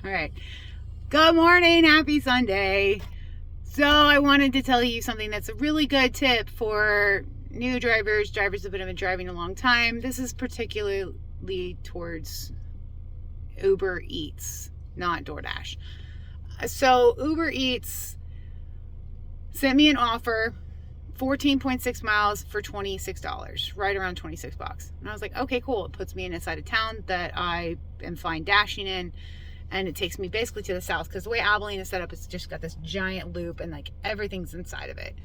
All right. Good morning. Happy Sunday. So I wanted to tell you something that's a really good tip for new drivers that have been driving a long time. This is particularly towards Uber Eats, not DoorDash. So Uber Eats sent me an offer, 14.6 miles for $26, right around 26 bucks. And I was like, okay, cool. It puts me in a side of town that I am fine dashing in. And it takes me basically to the south, because the way Abilene is set up, it's just got this giant loop and like everything's inside of it.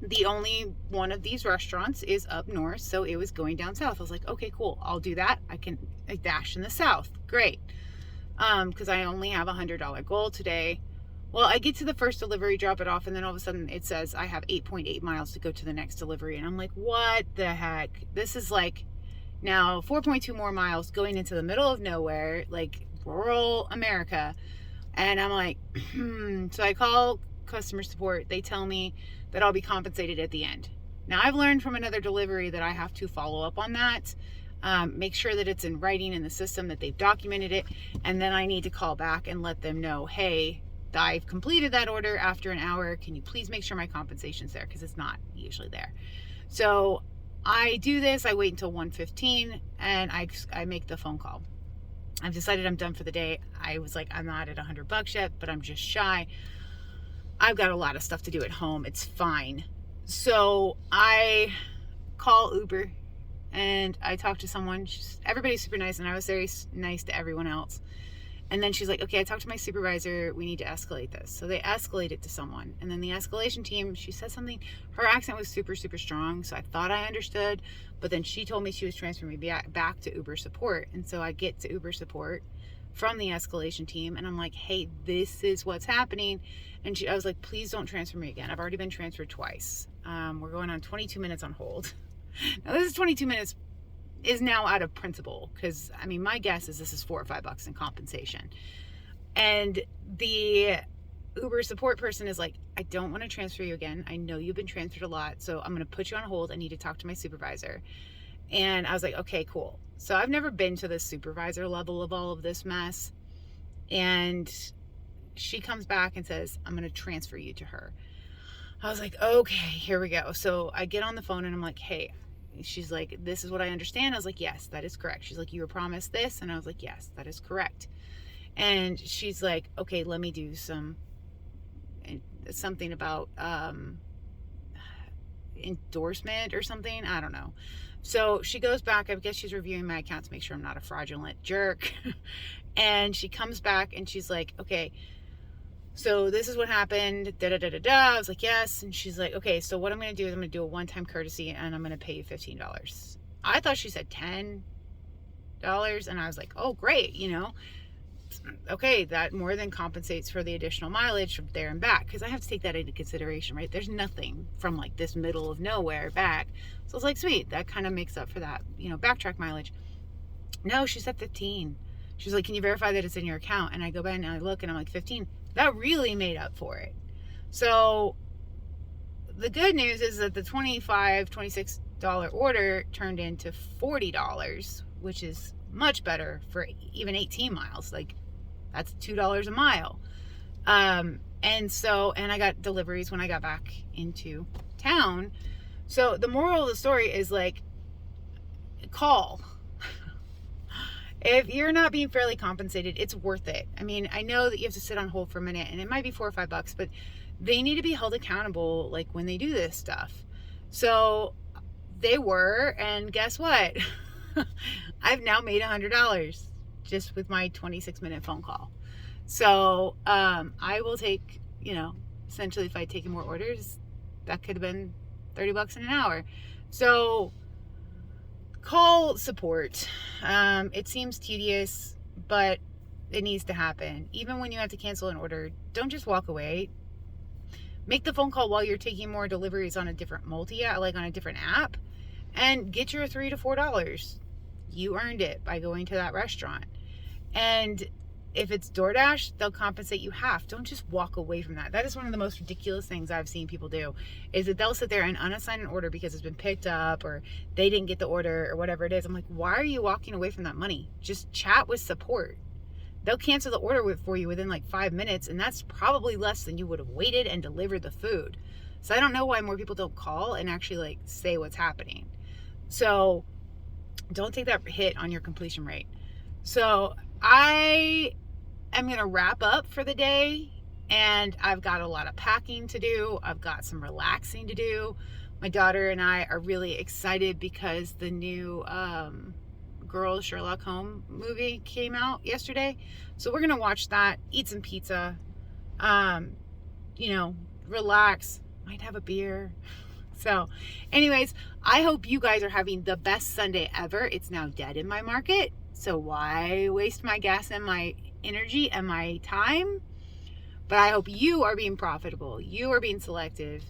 The only one of these restaurants is up north, so it was going down south. I was like, okay, cool, I'll do that. I can dash in the south. Great. Because I only have $100 goal today. Well, I get to the first delivery, drop it off, and then all of a sudden it says I have 8.8 miles to go to the next delivery. And I'm like, what the heck? This is like now 4.2 more miles going into the middle of nowhere, like rural America. And I'm like, so I call customer support. They tell me that I'll be compensated at the end. Now, I've learned from another delivery that I have to follow up on that, make sure that it's in writing in the system, that they've documented it, and then I need to call back and let them know, hey, I've completed that order after an hour. Can you please make sure my compensation's there? Because it's not usually there. So I do this. I wait until 1:15 and I make the phone call. I've decided I'm done for the day. I was like, I'm not at $100 yet, but I'm just shy. I've got a lot of stuff to do at home. It's fine. So I call Uber and I talk to someone. Everybody's super nice, and I was very nice to everyone else. And then she's like, okay, I talked to my supervisor. We need to escalate this. So they escalate it to someone. And then the escalation team, she said something. Her accent was super, super strong. So I thought I understood. But then she told me she was transferring me back to Uber support. And so I get to Uber support from the escalation team. And I'm like, hey, this is what's happening. And I was like, please don't transfer me again. I've already been transferred twice. We're going on 22 minutes on hold. Now, this is 22 minutes is now out of principle, because I mean, my guess is this is $4 or $5 in compensation. And the Uber support person is like, I don't want to transfer you again. I know you've been transferred a lot, so I'm going to put you on hold. I need to talk to my supervisor. And I was like, okay, cool. So I've never been to the supervisor level of all of this mess. And she comes back and says, I'm going to transfer you to her. I was like, okay, here we go. So I get on the phone and I'm like, hey, she's like, this is what I understand. I was like, yes, that is correct. She's like, you were promised this. And I was like, yes, that is correct. And she's like, okay, let me do something about endorsement or something. I don't know. So she goes back. I guess she's reviewing my account to make sure I'm not a fraudulent jerk. And she comes back and she's like, okay, so this is what happened, da-da-da-da-da. I was like, yes. And she's like, okay, so what I'm going to do is I'm going to do a one-time courtesy and I'm going to pay you $15. I thought she said $10. And I was like, oh, great. Okay, that more than compensates for the additional mileage from there and back. Because I have to take that into consideration, right? There's nothing from like this middle of nowhere back. So I was like, sweet, that kind of makes up for that, backtrack mileage. No, she said 15. She's like, can you verify that it's in your account? And I go back and I look and I'm like, 15. That really made up for it. So the good news is that the $26 order turned into $40, which is much better for even 18 miles. Like, that's $2 a mile. And I got deliveries when I got back into town. So the moral of the story is like, call. If you're not being fairly compensated, it's worth it. I mean, I know that you have to sit on hold for a minute and it might be $4 or $5, but they need to be held accountable like when they do this stuff. So they were, and guess what? I've now made $100 just with my 26-minute phone call. So I will take, essentially if I had taken more orders, that could have been $30 in an hour. So call support. It seems tedious, but it needs to happen. Even when you have to cancel an order, don't just walk away. Make the phone call while you're taking more deliveries on a different like on a different app, and get your $3 to $4. You earned it by going to that restaurant. And if it's DoorDash, they'll compensate you half. Don't just walk away from that. That is one of the most ridiculous things I've seen people do, is that they'll sit there and unassign an order because it's been picked up or they didn't get the order or whatever it is. I'm like, why are you walking away from that money? Just chat with support. they'll cancel the order for you within like 5 minutes, and that's probably less than you would have waited and delivered the food. So I don't know why more people don't call and actually like say what's happening. So don't take that hit on your completion rate. So I am going to wrap up for the day, and I've got a lot of packing to do. I've got some relaxing to do. My daughter and I are really excited because the new Girls Sherlock Holmes movie came out yesterday. So we're going to watch that, eat some pizza, relax, might have a beer. So anyways, I hope you guys are having the best Sunday ever. It's now dead in my market, so why waste my gas and my energy and my time? But I hope you are being profitable, you are being selective,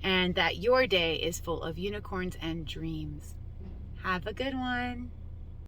and that your day is full of unicorns and dreams. Have a good one.